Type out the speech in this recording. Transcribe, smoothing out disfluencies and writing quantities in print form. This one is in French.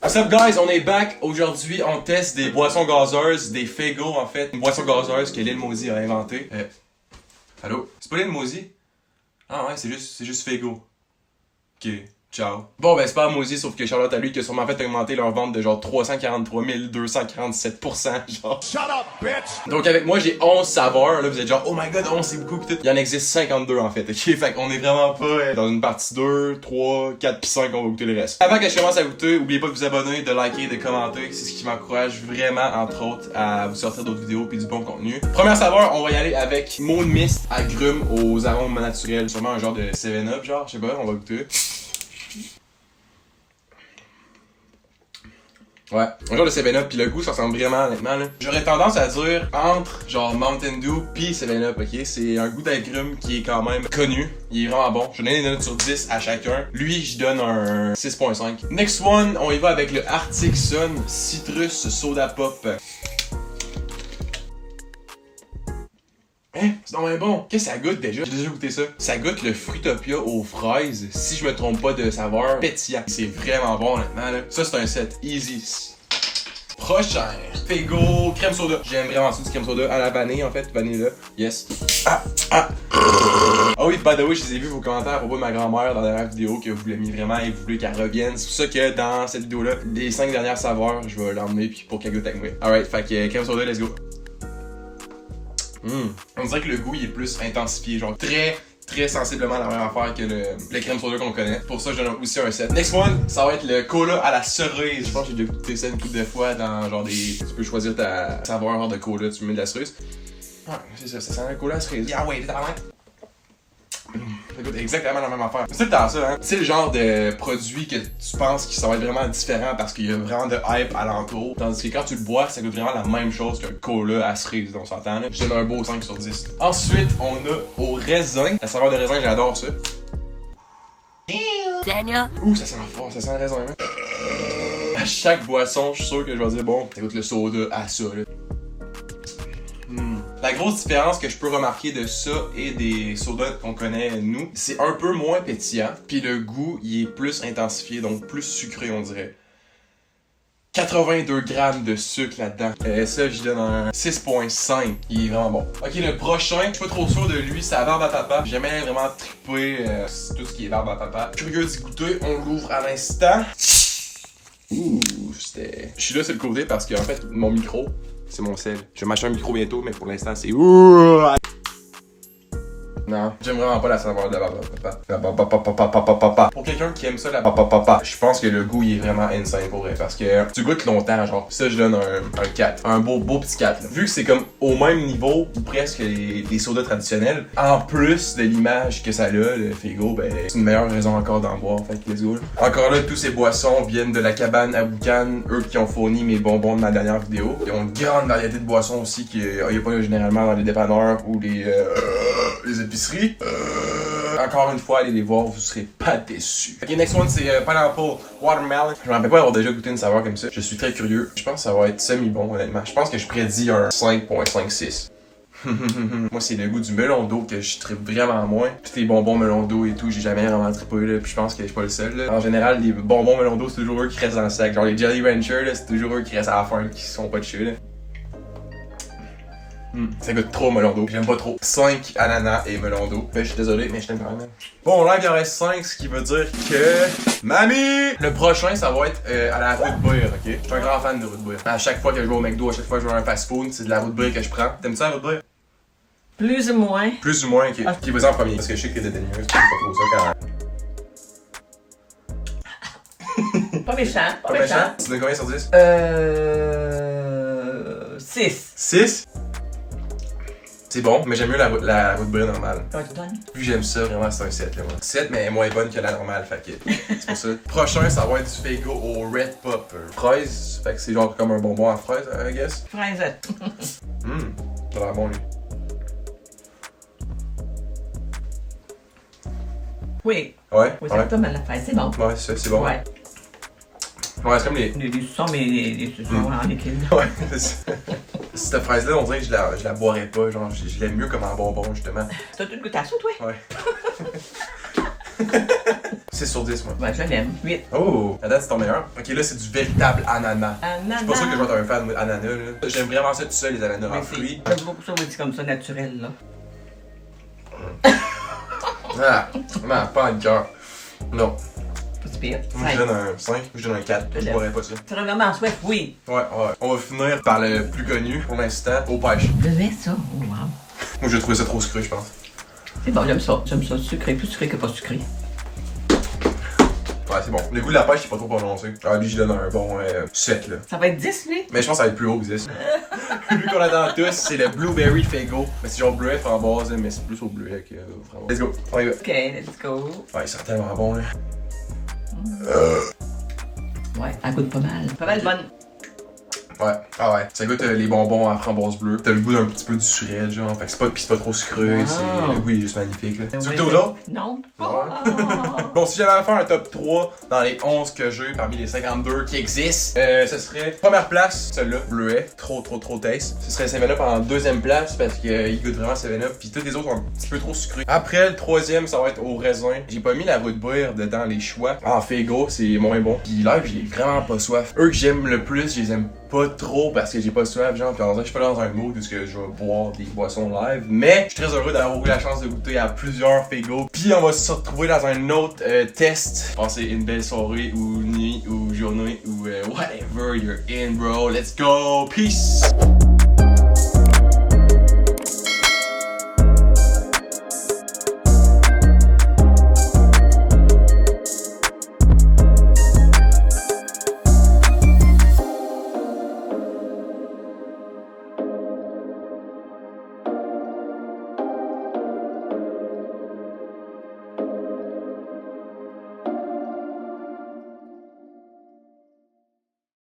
What's up guys, on est back. Aujourd'hui, on teste des boissons gazeuses, des Faygo en fait. Une boisson gazeuse que Lil Mosey a inventée. Allô? C'est pas Lil Mosey? Ah ouais, c'est juste Faygo. Ok, ciao. Bon ben c'est pas Mosey, sauf que Charlotte à lui qui a sûrement fait augmenter leur vente de genre 343 247%, genre. Shut up, bitch! Donc avec moi j'ai 11 saveurs, là vous êtes genre oh my god, 11 c'est beaucoup pis tout. Il y en existe 52 en fait, ok? Fait qu'on est vraiment pas dans une partie 2, 3, 4 pis 5 on va goûter le reste. Avant que je commence à goûter, oubliez pas de vous abonner, de liker, de commenter, c'est ce qui m'encourage vraiment entre autres à vous sortir d'autres vidéos pis du bon contenu. Première saveur, on va y aller avec Moon Mist agrumes aux arômes naturels, sûrement un genre de 7-Up genre, je sais pas, on va goûter. Ouais, un genre de 7-Up, pis le goût ça ressemble vraiment honnêtement là. J'aurais tendance à dire entre genre Mountain Dew pis 7-Up, ok? C'est un goût d'agrumes qui est quand même connu, il est vraiment bon. Je donne des notes sur 10 à chacun. Lui, je donne un 6.5. Next one, on y va avec le Arctic Sun Citrus Soda Pop. Hein? C'est vraiment bon. Qu'est-ce que ça goûte déjà? J'ai déjà goûté ça. Ça goûte le Fruitopia aux fraises, si je me trompe pas de saveur pétillant. C'est vraiment bon honnêtement là. Ça c'est un set easy. Prochain, Faygo crème soda. J'aime vraiment ça du crème soda à la vanille en fait, vanille là. Yes. Ah oui, by the way, je les ai vus vos commentaires à propos de ma grand-mère dans la dernière vidéo que vous l'aimiez vraiment et vous voulez qu'elle revienne. C'est pour ça que dans cette vidéo là, les 5 dernières saveurs, je vais l'emmener puis pour qu'elle goûte avec moi. Alright, fait que crème soda, let's go. On dirait que le goût il est plus intensifié, genre très sensiblement la même affaire que le crème soda qu'on connaît. Pour ça, je donne aussi un 7. Next one, ça va être le cola à la cerise. Je pense que j'ai déjà goûté ça une couple de fois dans genre des... Tu peux choisir ta saveur de cola, tu mets de la cerise. Ouais, c'est ça, ça sent le cola à la cerise. Ah ouais, t'as la main. Ça goûte exactement la même affaire. C'est dans ça, hein. C'est le genre de produit que tu penses que ça va être vraiment différent parce qu'il y a vraiment de hype alentour. Tandis que quand tu le bois, ça goûte vraiment la même chose qu'un cola à cerise, on s'entend là. Je donne un beau 5 sur 10. Ensuite, on a au raisin. La saveur de raisin, j'adore ça. Daniel. Ouh, ça sent fort, ça sent le raisin, hein. À chaque boisson, je suis sûr que je vais dire bon, ça goûte le soda à ça, là. La grosse différence que je peux remarquer de ça et des sodas qu'on connaît nous, c'est un peu moins pétillant, puis le goût il est plus intensifié, donc plus sucré on dirait. 82 grammes de sucre là-dedans. Ça, j'y donne un 6.5. Il est vraiment bon. Ok, le prochain, je suis pas trop sûr de lui, c'est la barbe à papa. J'ai jamais vraiment trippé tout ce qui est barbe à papa. Curieux d'y goûter, on l'ouvre à l'instant. Ouh, c'était... Je suis là sur le côté parce que en fait, mon micro, c'est mon sel. Je vais m'acheter un micro bientôt, mais pour l'instant, c'est... Non, j'aime vraiment pas la saveur de la barbe à papa. Pour quelqu'un qui aime ça, la papa, je pense que le goût il est vraiment insane pour vrai parce que tu goûtes longtemps, genre. Ça, je donne un 4. Un beau petit 4. Là. Vu que c'est comme au même niveau ou presque les sodas traditionnels, en plus de l'image que ça a, le Faygo, ben c'est une meilleure raison encore d'en boire. Fait que let's go. Là. Encore là, tous ces boissons viennent de la cabane à boucan, eux qui ont fourni mes bonbons de ma dernière vidéo. Ils ont une grande variété de boissons aussi qu'il n'y a pas généralement dans les dépanneurs ou les épiceries. Encore une fois, allez les voir, vous serez pas déçus. Ok, next one, c'est Pineapple Watermelon. Je me rappelle pas avoir déjà goûté une saveur comme ça. Je suis très curieux. Je pense que ça va être semi-bon, honnêtement. Je pense que je prédis un 5.56. Moi, c'est le goût du melon d'eau que je trippe vraiment moins. Puis les bonbons melon d'eau et tout, j'ai jamais vraiment trippé, là. Puis je pense que je suis pas le seul, là. En général, les bonbons melon d'eau, c'est toujours eux qui restent dans le sac. Genre les Jelly Rancher, là, c'est toujours eux qui restent à la fin, qui sont pas de chez, là. Ça goûte trop melon d'eau. J'aime pas trop. 5 ananas et melon d'eau. Ben, je suis désolé, mais je t'aime quand même. Bon, là, il en reste 5, ce qui veut dire que... Mamie! Le prochain, ça va être à la root beer, ok? Je suis un grand fan de root beer. À chaque fois que je vais au McDo, à chaque fois que je vais à un fast-food, c'est de la root beer que je prends. T'aimes ça, la root beer? Plus ou moins. Plus ou moins, ok. Qui vas-y en premier? Parce que je sais que t'es dédaigneuse, tu pas trop ça quand... Pas méchant, pas méchant. Tu donnes combien sur 10? 6. 6? C'est bon, mais j'aime mieux la root beer normale. Comment tu donnes? Plus j'aime ça, vraiment, c'est un 7 là, moi. 7, mais moins bonne que la normale, fait que c'est pour ça. Prochain, ça va être du Faygo au Red Pop. Fraise, fait que c'est genre comme un bonbon à fraise, I guess. Fraisette. Ça a l'air bon, lui. Oui. Ouais? Oui, c'est comme à la fraise, c'est bon. Ouais, c'est bon. Ouais. Ouais, c'est comme les... Des suçons, mais des suçons en liquide. Ouais, c'est ça. Cette fraise-là, on dirait que je la boirais pas, genre, je l'aime mieux comme un bonbon, justement. T'as tout le goût à ça, toi? Ouais. 6 sur 10, moi. Ouais, je l'aime. 8. Oh, la date c'est ton meilleur. Ok, là c'est du véritable ananas. Je suis pas sûr que je vais être un fan d'ananas, là. J'aime vraiment ça tout seul, les ananas en fruits. J'aime beaucoup ça, c'est comme ça, naturel, là. Ah, non, pas un cœur. Non. Pas si pire. Moi je donne un 5, je donne un 4. Je boirais pas ça. Tu aurais vraiment soif, oui. Ouais. On va finir par le plus connu pour l'instant, au pêche. Je vais ça, oh wow. Moi j'ai trouvé ça trop sucré, je pense. C'est bon, j'aime ça. J'aime ça, sucré, plus sucré que pas sucré. Ouais, c'est bon. Le goût de la pêche, il est pas trop prononcé. Ah, lui, je donne un bon 7, là. Ça va être 10, lui? Mais je pense que ça va être plus haut que 10. Lui qu'on attend tous, c'est le Blueberry Faygo. Mais c'est genre bleuet framboise, mais c'est plus au bleuet que framboise. Let's go, on y va. Ok, let's go. Ouais, c'est tellement bon, là. Ouais, elle goûte pas mal. Pas mal bonne. Ouais, ah ouais. Ça goûte les bonbons à framboise bleue. T'as le goût d'un petit peu du surel, genre. Fait que c'est pas trop sucré. Wow. C'est... Le goût il est juste magnifique, là. Tu veux Ouais, goûter aux autres? Non. Ouais. Oh. Bon, si j'avais à faire un top 3 dans les 11 que j'ai parmi les 52 qui existent, ce serait première place, celle-là, bleuet, trop taste. Ce serait 7-Up en deuxième place parce qu'il goûte vraiment 7-Up, puis tous les autres sont un petit peu trop sucrés. Après, le troisième, ça va être au raisin. J'ai pas mis la root beer dedans les choix. En Faygo, c'est moins bon. Puis là, j'ai vraiment pas soif. Eux que j'aime le plus, je les aime pas trop parce que j'ai pas soif, genre, pis en vrai, je suis pas dans un mood où je vais boire des boissons live, mais je suis très heureux d'avoir eu la chance de goûter à plusieurs Faygo. Puis on va se retrouver dans un autre test. Passez une belle soirée ou nuit ou journée ou whatever you're in, bro. Let's go, peace!